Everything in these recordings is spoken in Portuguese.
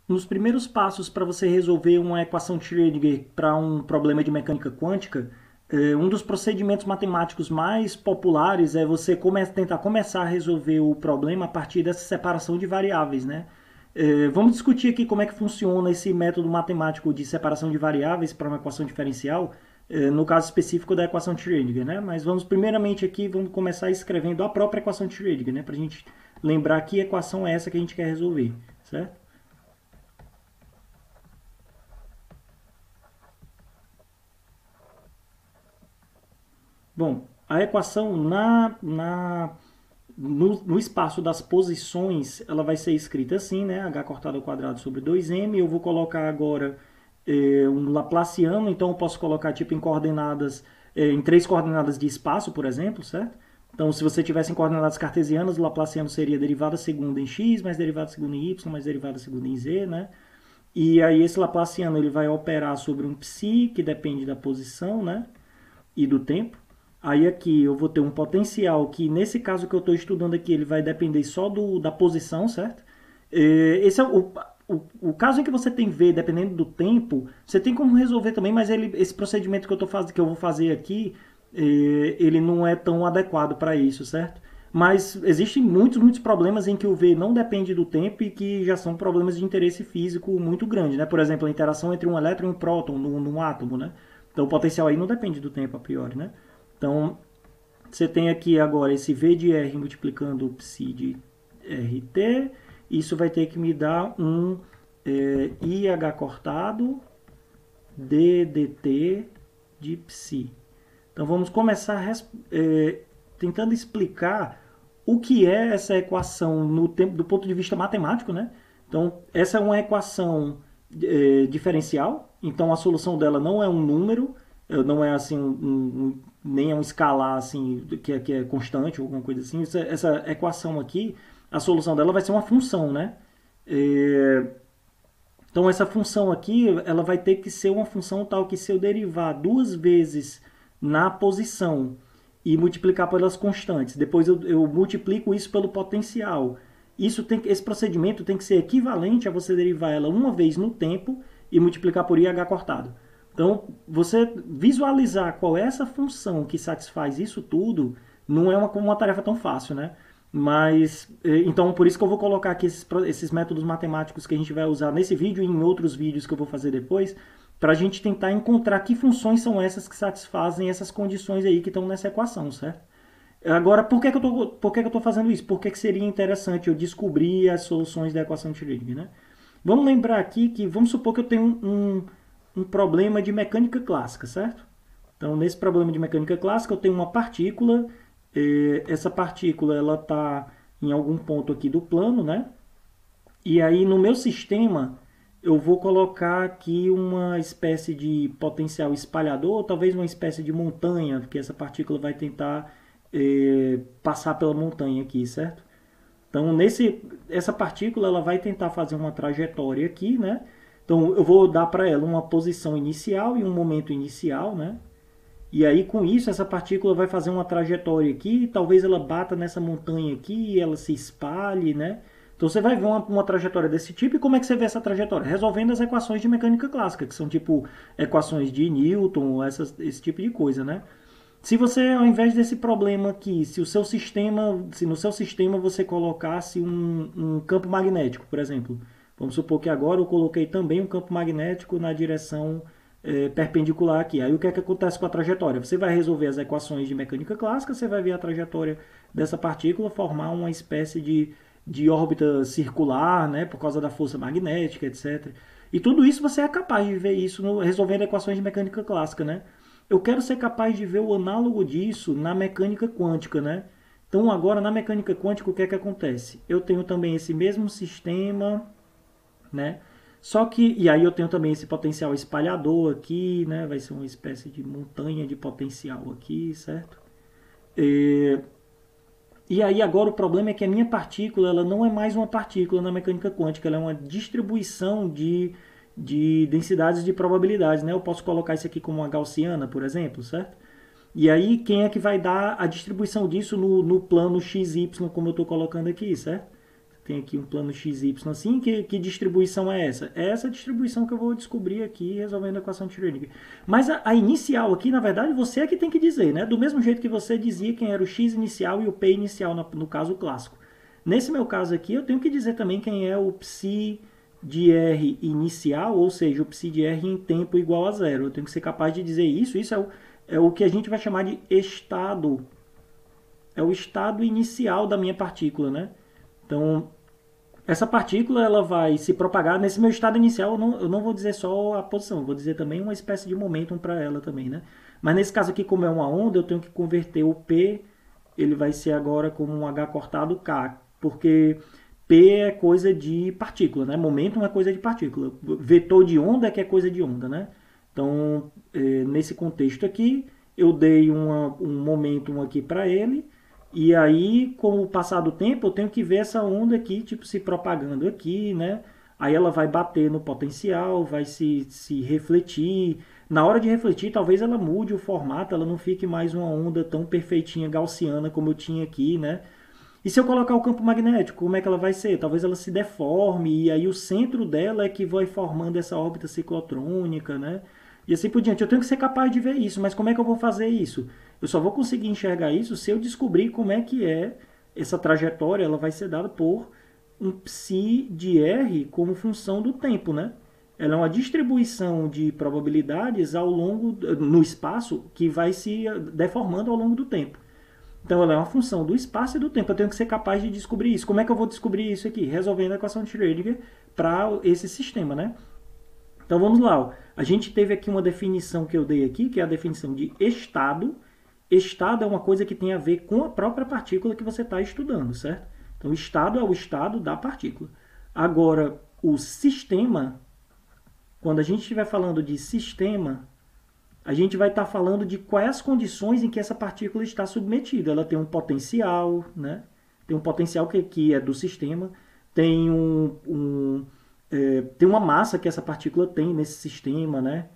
Nos primeiros passos para você resolver uma equação de Schrödinger para um problema de mecânica quântica, um dos procedimentos matemáticos mais populares é você tentar começar a resolver o problema a partir dessa separação de variáveis, né? Vamos discutir aqui como é que funciona esse método matemático de separação de variáveis para uma equação diferencial, no caso específico da equação de Schrödinger, né? Mas vamos primeiramente aqui, vamos começar escrevendo a própria equação de Schrödinger, né? Para a gente lembrar que equação é essa que a gente quer resolver, certo? Bom, a equação no espaço das posições, ela vai ser escrita assim, né? H cortado ao quadrado sobre 2m. Eu vou colocar agora um Laplaciano, então eu posso colocar tipo em coordenadas, em três coordenadas de espaço, por exemplo, certo? Então, se você tivesse em coordenadas cartesianas, o Laplaciano seria derivada segunda em x, mais derivada segunda em y, mais derivada segunda em z, né? E aí esse Laplaciano ele vai operar sobre um psi, que depende da posição, né? E do tempo. Aí aqui eu vou ter um potencial que, nesse caso que eu estou estudando aqui, ele vai depender só da posição, certo? Esse é o caso em que você tem V dependendo do tempo, você tem como resolver também, mas esse procedimento que eu vou fazer aqui, ele não é tão adequado para isso, certo? Mas existem muitos problemas em que o V não depende do tempo e que já são problemas de interesse físico muito grande, né? Por exemplo, a interação entre um elétron e um próton num átomo, né? Então o potencial aí não depende do tempo a priori, né? Então você tem aqui agora esse V de R multiplicando o psi de RT. Isso vai ter que me dar um IH cortado DDT de psi. Então vamos começar tentando explicar o que é essa equação do ponto de vista matemático, né? Então essa é uma equação diferencial, então a solução dela não é um número, não é assim nem é um escalar assim que é constante ou alguma coisa assim. Essa equação aqui, a solução dela vai ser uma função, né? É, então essa função aqui, ela vai ter que ser uma função tal que se eu derivar duas vezes na posição e multiplicar pelas constantes, depois eu multiplico isso pelo potencial. Esse procedimento tem que ser equivalente a você derivar ela uma vez no tempo e multiplicar por IH cortado. Então, você visualizar qual é essa função que satisfaz isso tudo não é uma tarefa tão fácil, né? Mas, então, por isso que eu vou colocar aqui esses métodos matemáticos que a gente vai usar nesse vídeo e em outros vídeos que eu vou fazer depois, para a gente tentar encontrar que funções são essas que satisfazem essas condições aí que estão nessa equação, certo? Agora, por que eu tô fazendo isso? Por que seria interessante eu descobrir as soluções da equação de Schrödinger, né? Vamos lembrar aqui que, vamos supor que eu tenho um problema de mecânica clássica, certo? Então, nesse problema de mecânica clássica, eu tenho uma partícula, essa partícula ela está em algum ponto aqui do plano, né? E aí no meu sistema eu vou colocar aqui uma espécie de potencial espalhador, talvez uma espécie de montanha, porque essa partícula vai tentar passar pela montanha aqui, certo? Então essa partícula ela vai tentar fazer uma trajetória aqui, né? Então eu vou dar para ela uma posição inicial e um momento inicial, né? E aí, com isso, essa partícula vai fazer uma trajetória aqui, talvez ela bata nessa montanha aqui e ela se espalhe, né? Então você vai ver uma trajetória desse tipo, e como é que você vê essa trajetória? Resolvendo as equações de mecânica clássica, que são tipo equações de Newton, esse tipo de coisa, né? Se você, ao invés desse problema aqui, se no seu sistema você colocasse um campo magnético, por exemplo, vamos supor que agora eu coloquei também um campo magnético na direção perpendicular aqui. Aí o que é que acontece com a trajetória? Você vai resolver as equações de mecânica clássica, você vai ver a trajetória dessa partícula formar uma espécie de órbita circular, né, por causa da força magnética, etc. E tudo isso você é capaz de ver isso resolvendo equações de mecânica clássica, né? Eu quero ser capaz de ver o análogo disso na mecânica quântica, né? Então agora na mecânica quântica o que é que acontece? Eu tenho também esse mesmo sistema, né? Só que, e aí eu tenho também esse potencial espalhador aqui, né? Vai ser uma espécie de montanha de potencial aqui, certo? E aí agora o problema é que a minha partícula ela não é mais uma partícula na mecânica quântica, ela é uma distribuição de densidades de probabilidades, né? Eu posso colocar isso aqui como uma gaussiana, por exemplo, certo? E aí quem é que vai dar a distribuição disso no plano XY, como eu estou colocando aqui, certo? tem aqui um plano XY assim, que distribuição é essa? É essa distribuição que eu vou descobrir aqui resolvendo a equação de Schrödinger. Mas a inicial aqui, na verdade, você é que tem que dizer, né? Do mesmo jeito que você dizia quem era o X inicial e o P inicial no caso clássico. Nesse meu caso aqui, eu tenho que dizer também quem é o psi de R inicial, ou seja, o psi de R em tempo igual a zero. Eu tenho que ser capaz de dizer isso. Isso é o que a gente vai chamar de estado. É o estado inicial da minha partícula, né? Então, essa partícula ela vai se propagar nesse meu estado inicial. Eu não vou dizer só a posição, eu vou dizer também uma espécie de momentum para ela também, né? Mas nesse caso aqui, como é uma onda, eu tenho que converter o P, ele vai ser agora como um H cortado K, porque P é coisa de partícula, né? Momentum é coisa de partícula. Vetor de onda é que é coisa de onda, né? Então, nesse contexto aqui, eu dei um momentum aqui para ele. E aí, com o passar do tempo, eu tenho que ver essa onda aqui, tipo, se propagando aqui, né? Aí ela vai bater no potencial, vai se refletir. Na hora de refletir, talvez ela mude o formato, ela não fique mais uma onda tão perfeitinha, gaussiana, como eu tinha aqui, né? E se eu colocar o campo magnético, como é que ela vai ser? Talvez ela se deforme, e aí o centro dela é que vai formando essa órbita ciclotrônica, né? E assim por diante. Eu tenho que ser capaz de ver isso, mas como é que eu vou fazer isso? Eu só vou conseguir enxergar isso se eu descobrir como é que é essa trajetória, ela vai ser dada por um psi de R como função do tempo, né? Ela é uma distribuição de probabilidades ao longo no espaço que vai se deformando ao longo do tempo. Então ela é uma função do espaço e do tempo. Eu tenho que ser capaz de descobrir isso. Como é que eu vou descobrir isso aqui? Resolvendo a equação de Schrödinger para esse sistema, né? Então vamos lá. A gente teve aqui uma definição que eu dei aqui, que é a definição de estado. Estado é uma coisa que tem a ver com a própria partícula que você está estudando, certo? Então estado é o estado da partícula. Agora, o sistema, quando a gente estiver falando de sistema, a gente vai estar falando de quais as condições em que essa partícula está submetida. Ela tem um potencial, né? Tem um potencial que é do sistema, tem tem uma massa que essa partícula tem nesse sistema, né?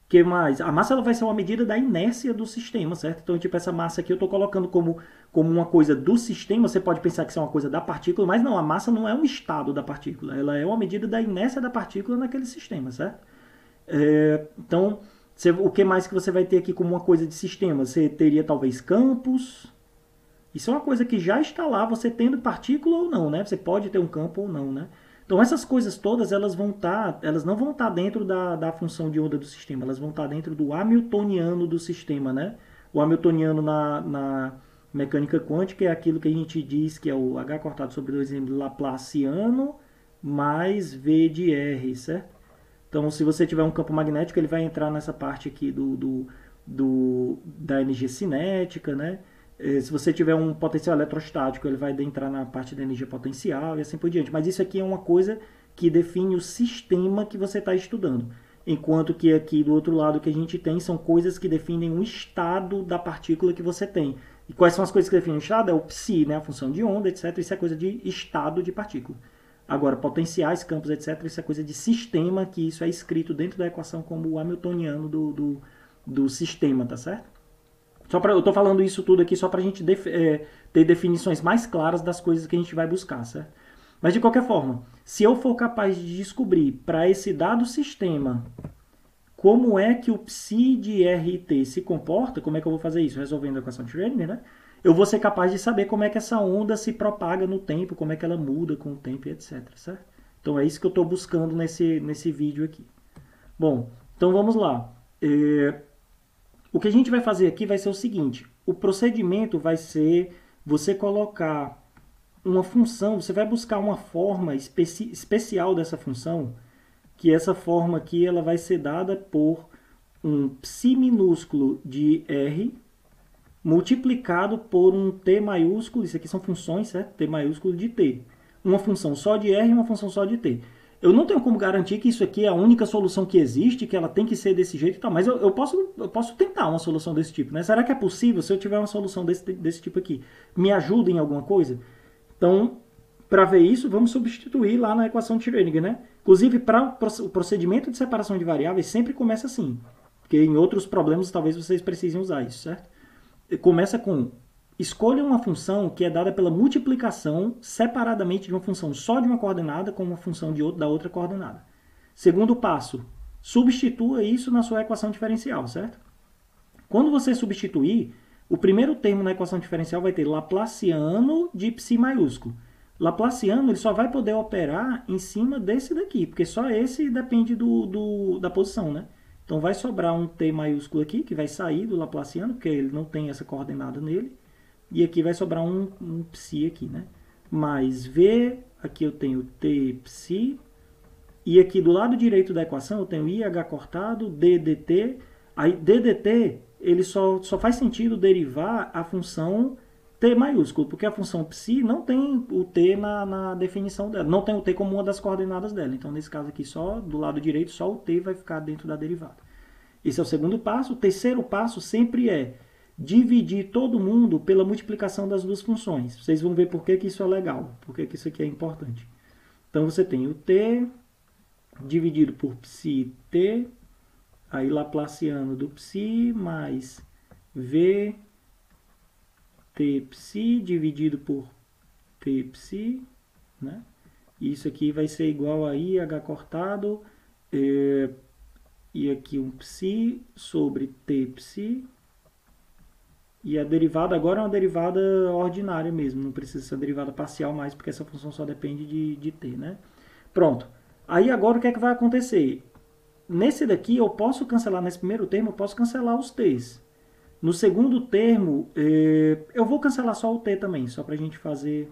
Que mais? A massa ela vai ser uma medida da inércia do sistema, certo? Então, tipo, essa massa aqui eu estou colocando como uma coisa do sistema. Você pode pensar que isso é uma coisa da partícula, mas não, a massa não é um estado da partícula. Ela é uma medida da inércia da partícula naquele sistema, certo? Então, o que mais que você vai ter aqui como uma coisa de sistema? Você teria talvez campos. Isso é uma coisa que já está lá, você tendo partícula ou não, né? Você pode ter um campo ou não, né? Então essas coisas todas elas não vão estar dentro da função de onda do sistema, elas vão estar dentro do hamiltoniano do sistema, né? O hamiltoniano na mecânica quântica é aquilo que a gente diz que é o H cortado sobre 2m laplaciano mais V de R, certo? Então, se você tiver um campo magnético, ele vai entrar nessa parte aqui da energia cinética, né? Se você tiver um potencial eletrostático, ele vai entrar na parte da energia potencial e assim por diante. Mas isso aqui é uma coisa que define o sistema que você está estudando. Enquanto que aqui do outro lado que a gente tem são coisas que definem o estado da partícula que você tem. E quais são as coisas que definem o estado? É o psi, né? A função de onda, etc. Isso é coisa de estado de partícula. Agora, potenciais, campos, etc., isso é coisa de sistema, que isso é escrito dentro da equação como o hamiltoniano do sistema, tá certo? Eu estou falando isso tudo aqui só para a gente ter definições mais claras das coisas que a gente vai buscar, certo? Mas, de qualquer forma, se eu for capaz de descobrir para esse dado sistema como é que o psi de RT se comporta, como é que eu vou fazer isso? Resolvendo a equação de Schrödinger, né? Eu vou ser capaz de saber como é que essa onda se propaga no tempo, como é que ela muda com o tempo, etc. Certo? Então é isso que eu estou buscando nesse vídeo aqui. Bom, então vamos lá. O que a gente vai fazer aqui vai ser o seguinte. O procedimento vai ser você colocar uma função, você vai buscar uma forma especial dessa função, que essa forma aqui ela vai ser dada por um psi minúsculo de R multiplicado por um t maiúsculo, isso aqui são funções, certo? T maiúsculo de t. Uma função só de R e uma função só de t. Eu não tenho como garantir que isso aqui é a única solução que existe, que ela tem que ser desse jeito e tal, mas eu posso tentar uma solução desse tipo, né? Será que é possível, se eu tiver uma solução desse tipo aqui, me ajuda em alguma coisa? Então, para ver isso, vamos substituir lá na equação de Schrödinger, né? Inclusive, para o procedimento de separação de variáveis sempre começa assim, porque em outros problemas talvez vocês precisem usar isso, certo? Começa com escolha uma função que é dada pela multiplicação separadamente de uma função só de uma coordenada com uma função da outra coordenada. Segundo passo, substitua isso na sua equação diferencial, certo? Quando você substituir, o primeiro termo na equação diferencial vai ter Laplaciano de psi maiúsculo. Laplaciano ele só vai poder operar em cima desse daqui, porque só esse depende da posição, né? Então vai sobrar um t maiúsculo aqui, que vai sair do Laplaciano, porque ele não tem essa coordenada nele. E aqui vai sobrar um psi aqui, né? Mais v, aqui eu tenho t psi. E aqui do lado direito da equação eu tenho IH cortado, d dt. Aí d dt ele só faz sentido derivar a função t maiúsculo, porque a função psi não tem o t na definição dela, não tem o t como uma das coordenadas dela. Então, nesse caso aqui, só do lado direito, só o t vai ficar dentro da derivada. Esse é o segundo passo. O terceiro passo sempre é dividir todo mundo pela multiplicação das duas funções. Vocês vão ver por que isso é legal, por que isso aqui é importante. Então, você tem o t dividido por psi t, aí Laplaciano do psi mais v t psi dividido por t psi, né? Isso aqui vai ser igual a IH cortado, e aqui um psi sobre t psi, e a derivada agora é uma derivada ordinária mesmo, não precisa ser uma derivada parcial mais, porque essa função só depende de t, né? Pronto. Aí agora o que é que vai acontecer? Nesse daqui eu posso cancelar, nesse primeiro termo eu posso cancelar os t's. No segundo termo, eu vou cancelar só o t também, só para a gente fazer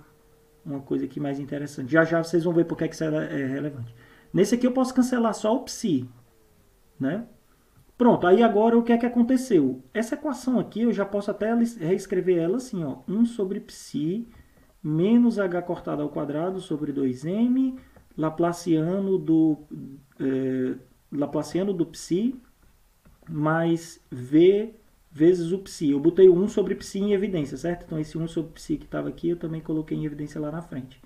uma coisa aqui mais interessante. Já já vocês vão ver por que isso é relevante. Nesse aqui eu posso cancelar só o psi, né? Pronto, aí agora o que é que aconteceu? Essa equação aqui eu já posso até reescrever ela assim, ó, 1 sobre psi menos h cortado ao quadrado sobre 2m Laplaciano do psi mais v vezes o psi. Eu botei o 1 sobre psi em evidência, certo? Então esse 1 sobre psi que estava aqui eu também coloquei em evidência lá na frente.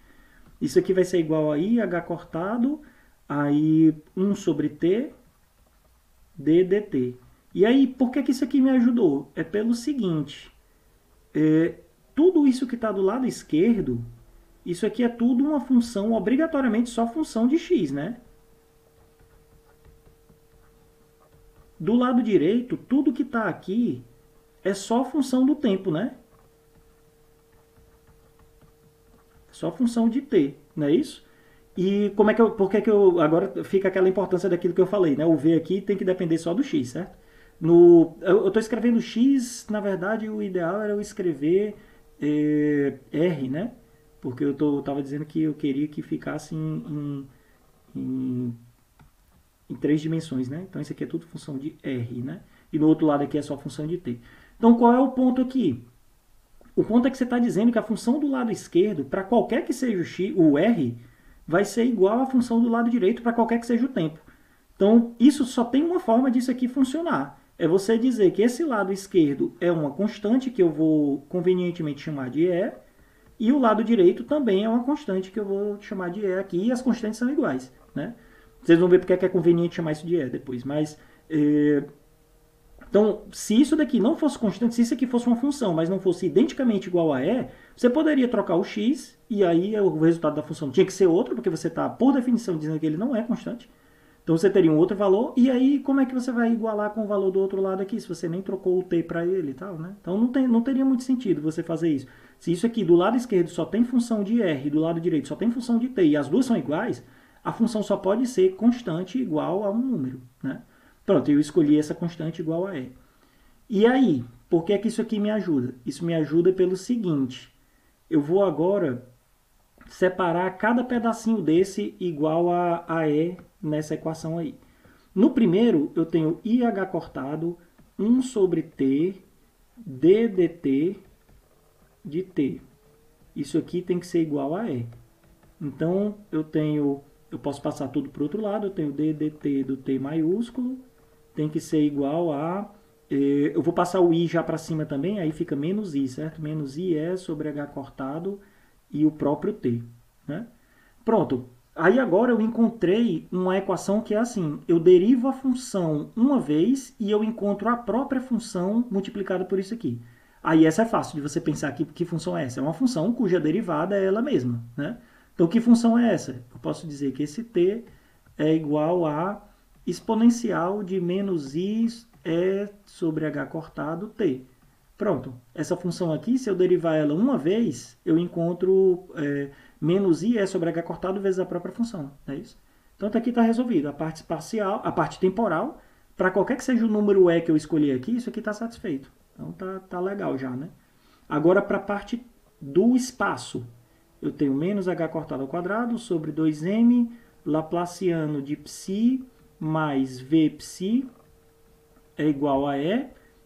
Isso aqui vai ser igual a IH cortado, aí 1 sobre t d dt. E aí, por que isso aqui me ajudou? É pelo seguinte, tudo isso que está do lado esquerdo, isso aqui é tudo uma função, obrigatoriamente só função de x, né? Do lado direito, tudo que está aqui é só função do tempo, né? Só função de t, não é isso? E como é que por que eu agora fica aquela importância daquilo que eu falei, né? O v aqui tem que depender só do x, certo? Eu estou escrevendo x, na verdade o ideal era eu escrever r, né? Porque eu estava dizendo que eu queria que ficasse em 3 dimensões, né? Então isso aqui é tudo função de r, né? E no outro lado aqui é só função de t. Então qual é o ponto aqui? O ponto é que você está dizendo que a função do lado esquerdo, para qualquer que seja o r, vai ser igual à função do lado direito para qualquer que seja o tempo. Então isso só tem uma forma disso aqui funcionar. É você dizer que esse lado esquerdo é uma constante que eu vou convenientemente chamar de e, e o lado direito também é uma constante que eu vou chamar de e aqui, e as constantes são iguais, né? Vocês vão ver porque é conveniente chamar isso de e depois, mas... Então, se isso daqui não fosse constante, se isso aqui fosse uma função, mas não fosse identicamente igual a e, você poderia trocar o x, e aí o resultado da função tinha que ser outro, porque você está, por definição, dizendo que ele não é constante. Então você teria um outro valor, e aí como é que você vai igualar com o valor do outro lado aqui, se você nem trocou o t para ele e tal, né? Então não teria muito sentido você fazer isso. Se isso aqui do lado esquerdo só tem função de r, do lado direito só tem função de t, e as duas são iguais, a função só pode ser constante igual a um número, né? Pronto, eu escolhi essa constante igual a e. E aí, por que é que isso aqui me ajuda? Isso me ajuda pelo seguinte, eu vou agora separar cada pedacinho desse igual a e nessa equação aí. No primeiro, eu tenho IH cortado 1 sobre t d dt de t. Isso aqui tem que ser igual a e. Então, eu posso passar tudo para o outro lado, eu tenho d dt do t maiúsculo, tem que ser igual a... Eu vou passar o i já para cima também, aí fica menos i, certo? Menos i é sobre h cortado e o próprio t, né? Pronto. Aí agora eu encontrei uma equação que é assim, eu derivo a função uma vez e eu encontro a própria função multiplicada por isso aqui. Aí essa é fácil de você pensar que função é essa. É uma função cuja derivada é ela mesma, né? Então, que função é essa? Eu posso dizer que esse t é igual a exponencial de menos i sobre h cortado t. Pronto. Essa função aqui, se eu derivar ela uma vez, eu encontro menos i sobre h cortado vezes a própria função. É isso? Então, aqui está resolvido. A parte espacial, a parte temporal, para qualquer que seja o número e que eu escolher aqui, isso aqui está satisfeito. Então, tá legal já, né? Agora, para a parte do espaço, eu tenho menos h cortado ao quadrado sobre 2m laplaciano de psi mais v psi é igual a e.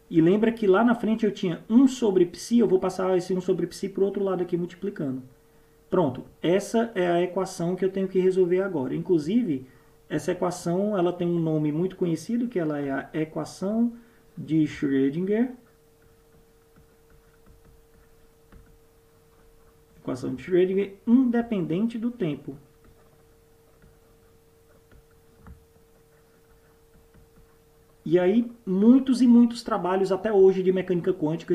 E lembra que lá na frente eu tinha 1 sobre psi, eu vou passar esse 1 sobre psi para o outro lado aqui multiplicando. Pronto, essa é a equação que eu tenho que resolver agora. Inclusive, essa equação ela tem um nome muito conhecido, que ela é a equação de Schrödinger. Equação de Schrödinger independente do tempo. E aí, muitos e muitos trabalhos até hoje de mecânica quântica,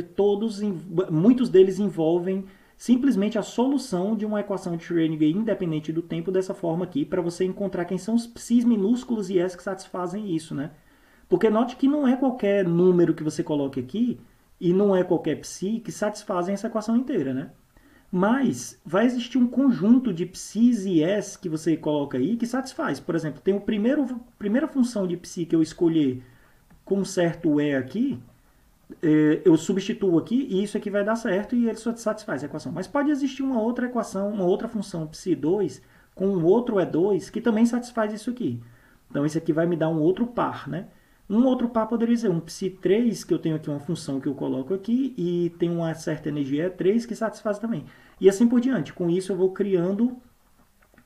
muitos deles envolvem simplesmente a solução de uma equação de Schrödinger independente do tempo dessa forma aqui, para você encontrar quem são os psis minúsculos e s que satisfazem isso, né? Porque note que não é qualquer número que você coloque aqui e não é qualquer psi que satisfazem essa equação inteira, né? Mas vai existir um conjunto de psis e s que você coloca aí que satisfaz. Por exemplo, tem a primeira função de psi que eu escolher com certo e aqui, eu substituo aqui e isso aqui vai dar certo e ele satisfaz a equação. Mas pode existir uma outra equação, uma outra função psi2 com um outro E2 que também satisfaz isso aqui. Então isso aqui vai me dar um outro par, né? Um outro par poderia ser um psi3, que eu tenho aqui uma função que eu coloco aqui e tem uma certa energia E3 que satisfaz também. E assim por diante. Com isso eu vou criando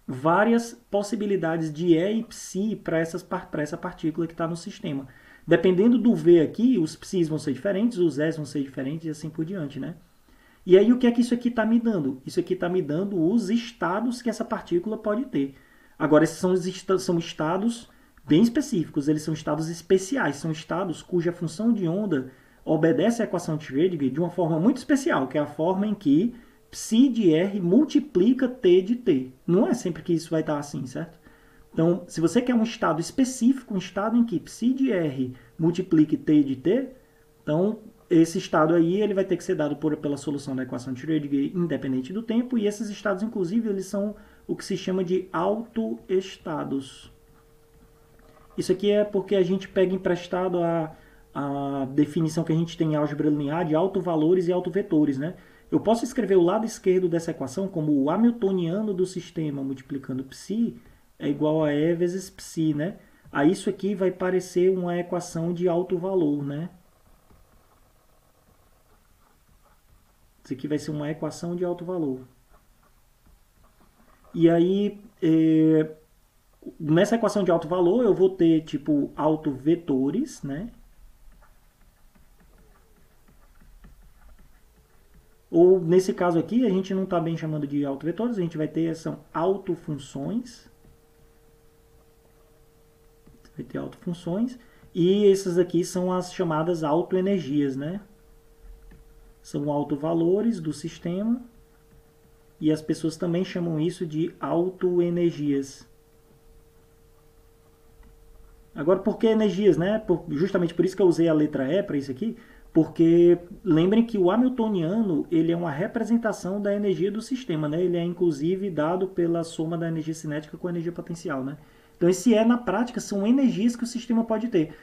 várias possibilidades de E e psi para essa partícula que está no sistema. Dependendo do V aqui, os psis vão ser diferentes, os S vão ser diferentes e assim por diante, né? E aí o que é que isso aqui está me dando? Isso aqui está me dando os estados que essa partícula pode ter. Agora, esses são estados bem específicos, eles são estados especiais, são estados cuja função de onda obedece à equação de Schrödinger de uma forma muito especial, que é a forma em que psi de R multiplica T de T. Não é sempre que isso vai estar assim, certo? Então, se você quer um estado específico, um estado em que psi de R multiplique T de T, então esse estado aí ele vai ter que ser dado pela solução da equação de Schrödinger independente do tempo, e esses estados, inclusive, eles são o que se chama de autoestados. Isso aqui é porque a gente pega emprestado a definição que a gente tem em álgebra linear de autovalores e autovetores, né? Eu posso escrever o lado esquerdo dessa equação como o hamiltoniano do sistema multiplicando psi é igual a E vezes psi, né? Aí isso aqui vai parecer uma equação de alto valor, né? Isso aqui vai ser uma equação de alto valor. E aí, nessa equação de alto valor, eu vou ter, tipo, autovetores, né? Ou, nesse caso aqui, a gente não está bem chamando de autovetores, a gente vai ter, são autofunções. Vai ter autofunções. E essas aqui são as chamadas autoenergias, né? São autovalores do sistema. E as pessoas também chamam isso de autoenergias. Agora, por que energias, né? Justamente por isso que eu usei a letra E para isso aqui. Porque lembrem que o hamiltoniano ele é uma representação da energia do sistema, né? Ele é inclusive dado pela soma da energia cinética com a energia potencial, né? Então esse E na prática são energias que o sistema pode ter.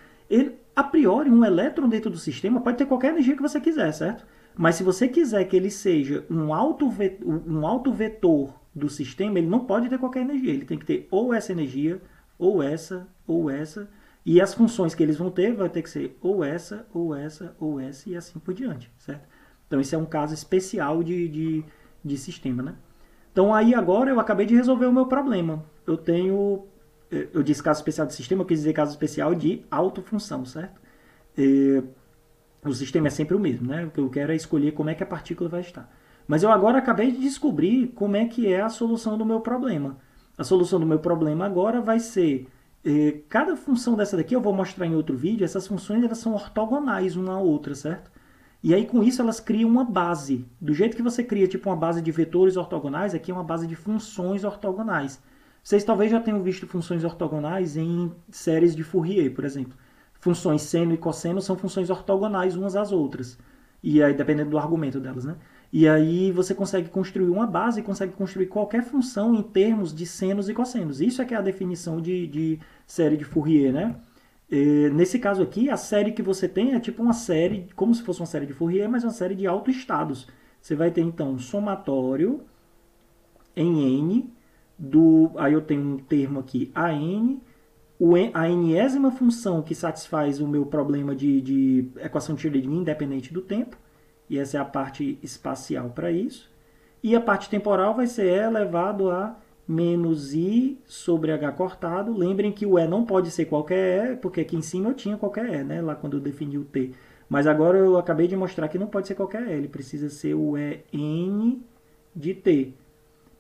A priori, um elétron dentro do sistema pode ter qualquer energia que você quiser, certo? Mas se você quiser que ele seja um autovetor do sistema, ele não pode ter qualquer energia. Ele tem que ter ou essa energia, ou essa, ou essa. E as funções que eles vão ter vai ter que ser ou essa, ou essa, ou essa, e assim por diante, certo? Então, esse é um caso especial de sistema, né? Então, aí agora eu acabei de resolver o meu problema. Eu disse caso especial de sistema, eu quis dizer caso especial de autofunção, certo? O sistema é sempre o mesmo, né? O que eu quero é escolher como é que a partícula vai estar. Mas eu agora acabei de descobrir como é que é a solução do meu problema. A solução do meu problema agora vai ser... cada função dessa daqui eu vou mostrar em outro vídeo, essas funções elas são ortogonais uma à outra, certo? E aí, com isso, elas criam uma base. Do jeito que você cria tipo uma base de vetores ortogonais, aqui é uma base de funções ortogonais. Vocês talvez já tenham visto funções ortogonais em séries de Fourier, por exemplo. Funções seno e cosseno são funções ortogonais umas às outras. E aí, dependendo do argumento delas, né? E aí você consegue construir uma base e consegue construir qualquer função em termos de senos e cossenos. Isso é que é a definição de série de Fourier, né? Nesse caso aqui, a série que você tem é tipo uma série, como se fosse uma série de Fourier, mas uma série de autoestados. Você vai ter então um somatório em N, aí eu tenho um termo aqui, AN, a enésima função que satisfaz o meu problema de equação de Schrödinger independente do tempo, e essa é a parte espacial para isso. E a parte temporal vai ser E elevado a menos I sobre H cortado. Lembrem que o E não pode ser qualquer E, porque aqui em cima eu tinha qualquer E, né? Lá quando eu defini o T. Mas agora eu acabei de mostrar que não pode ser qualquer E, ele precisa ser o EN de T.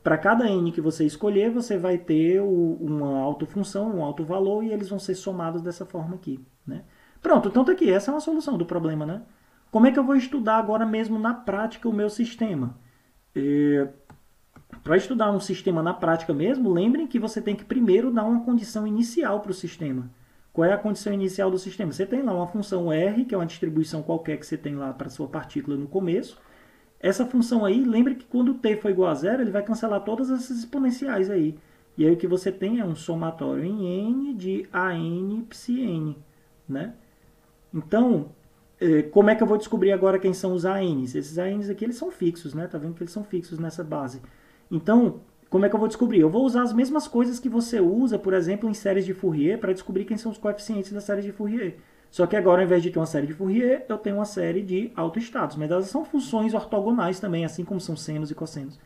Para cada N que você escolher, você vai ter uma autofunção, um autovalor, e eles vão ser somados dessa forma aqui. Né? Pronto, então tá aqui, essa é uma solução do problema. Né? Como é que eu vou estudar agora mesmo na prática o meu sistema? Para estudar um sistema na prática mesmo, lembrem que você tem que primeiro dar uma condição inicial para o sistema. Qual é a condição inicial do sistema? Você tem lá uma função R, que é uma distribuição qualquer que você tem lá para a sua partícula no começo. Essa função aí, lembre que quando t for igual a zero, ele vai cancelar todas essas exponenciais aí. E aí o que você tem é um somatório em n de an psi n. Né? Então, como é que eu vou descobrir agora quem são os ANs? Esses ANs aqui, eles são fixos, né? Tá vendo que eles são fixos nessa base. Então, como é que eu vou descobrir? Eu vou usar as mesmas coisas que você usa, por exemplo, em séries de Fourier, para descobrir quem são os coeficientes da série de Fourier. Só que agora, ao invés de ter uma série de Fourier, eu tenho uma série de autoestados. Mas elas são funções ortogonais também, assim como são senos e cossenos.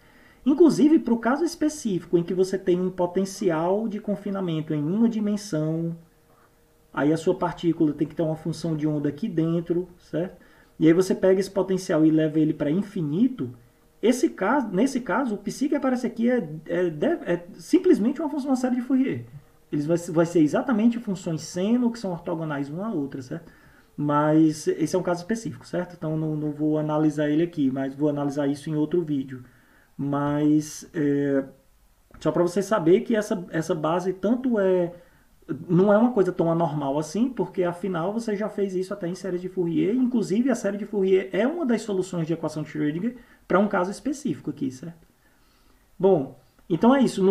Inclusive, para o caso específico em que você tem um potencial de confinamento em uma dimensão, aí a sua partícula tem que ter uma função de onda aqui dentro, certo? E aí você pega esse potencial e leva ele para infinito. Nesse caso, o psi que aparece aqui é simplesmente uma série de Fourier. Eles vai ser exatamente funções seno que são ortogonais uma à outra, certo? Mas esse é um caso específico, certo? Então não vou analisar ele aqui, mas vou analisar isso em outro vídeo. Mas só para você saber que essa base não é uma coisa tão anormal assim, porque afinal você já fez isso até em séries de Fourier. Inclusive a série de Fourier é uma das soluções de equação de Schrödinger para um caso específico aqui, certo? Bom, então é isso.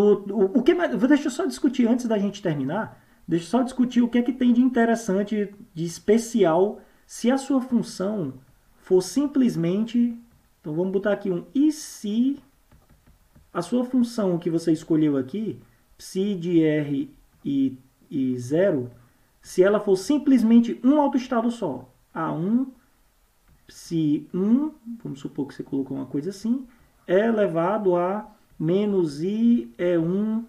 Deixa eu só discutir antes da gente terminar. Deixa eu só discutir o que é que tem de interessante, de especial, se a sua função for simplesmente... Então vamos botar aqui um e se a sua função que você escolheu aqui, psi de R e 0, se ela for simplesmente um autoestado só, A1, psi 1, vamos supor que você colocou uma coisa assim, é elevado a menos i E1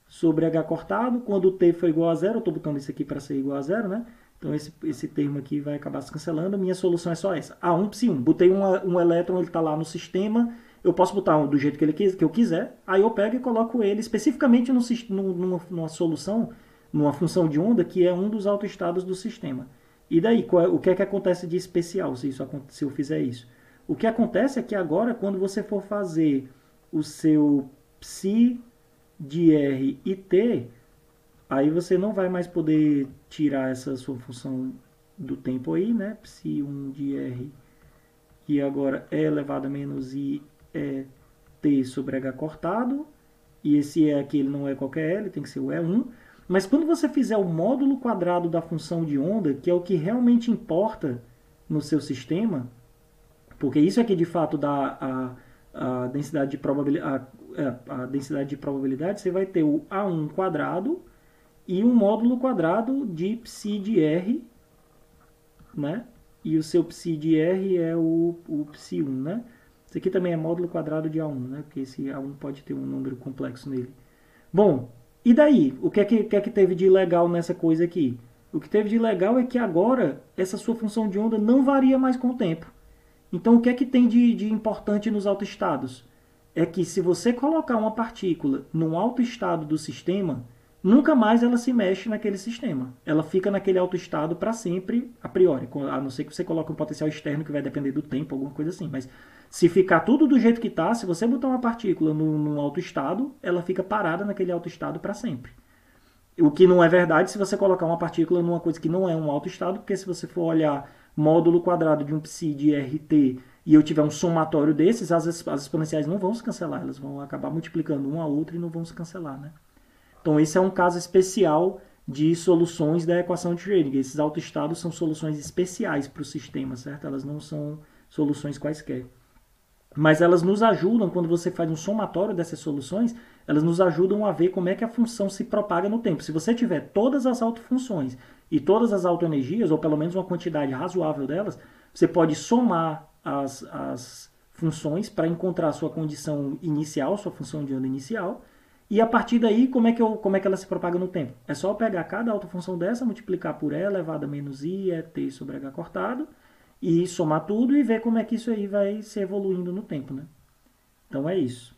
sobre H cortado, quando t for igual a zero, eu estou botando isso aqui para ser igual a zero, né? Então esse termo aqui vai acabar se cancelando, a minha solução é só essa, A1, psi 1. Botei um elétron, ele está lá no sistema, eu posso botar do jeito que eu quiser, aí eu pego e coloco ele especificamente numa solução, numa função de onda que é um dos autoestados do sistema. E daí, o que é que acontece de especial se eu fizer isso? O que acontece é que agora, quando você for fazer o seu psi de R e T, aí você não vai mais poder tirar essa sua função do tempo aí, né? Psi 1 de R, que agora é elevado a menos I é T sobre H cortado, e esse E aqui ele não é qualquer L, tem que ser o E1. Mas quando você fizer o módulo quadrado da função de onda, que é o que realmente importa no seu sistema, porque isso é que de fato dá a densidade de probabilidade, a densidade de probabilidade, você vai ter o A1 quadrado e um módulo quadrado de psi de R, né? E o seu psi de R é o psi 1, né? Isso aqui também é módulo quadrado de A1, né? Porque esse A1 pode ter um número complexo nele. Bom, e daí? O que é que teve de legal nessa coisa aqui? O que teve de legal é que agora essa sua função de onda não varia mais com o tempo. Então o que é que tem de importante nos autoestados? É que se você colocar uma partícula num autoestado do sistema, nunca mais ela se mexe naquele sistema. Ela fica naquele autoestado para sempre, a priori, a não ser que você coloque um potencial externo que vai depender do tempo, alguma coisa assim. Mas se ficar tudo do jeito que está, se você botar uma partícula num autoestado, ela fica parada naquele autoestado para sempre. O que não é verdade se você colocar uma partícula numa coisa que não é um autoestado, porque se você for olhar módulo quadrado de um psi de RT e eu tiver um somatório desses, as exponenciais não vão se cancelar, elas vão acabar multiplicando uma a outra e não vão se cancelar, né? Então esse é um caso especial de soluções da equação de Schrödinger. Esses autoestados são soluções especiais para o sistema, certo? Elas não são soluções quaisquer. Mas elas nos ajudam, quando você faz um somatório dessas soluções, elas nos ajudam a ver como é que a função se propaga no tempo. Se você tiver todas as autofunções e todas as autoenergias, ou pelo menos uma quantidade razoável delas, você pode somar as funções para encontrar a sua condição inicial, sua função de onda inicial, e a partir daí, como é que ela se propaga no tempo? É só pegar cada autofunção dessa, multiplicar por E elevado a menos I, é T sobre H cortado, e somar tudo e ver como é que isso aí vai se evoluindo no tempo, né? Então é isso.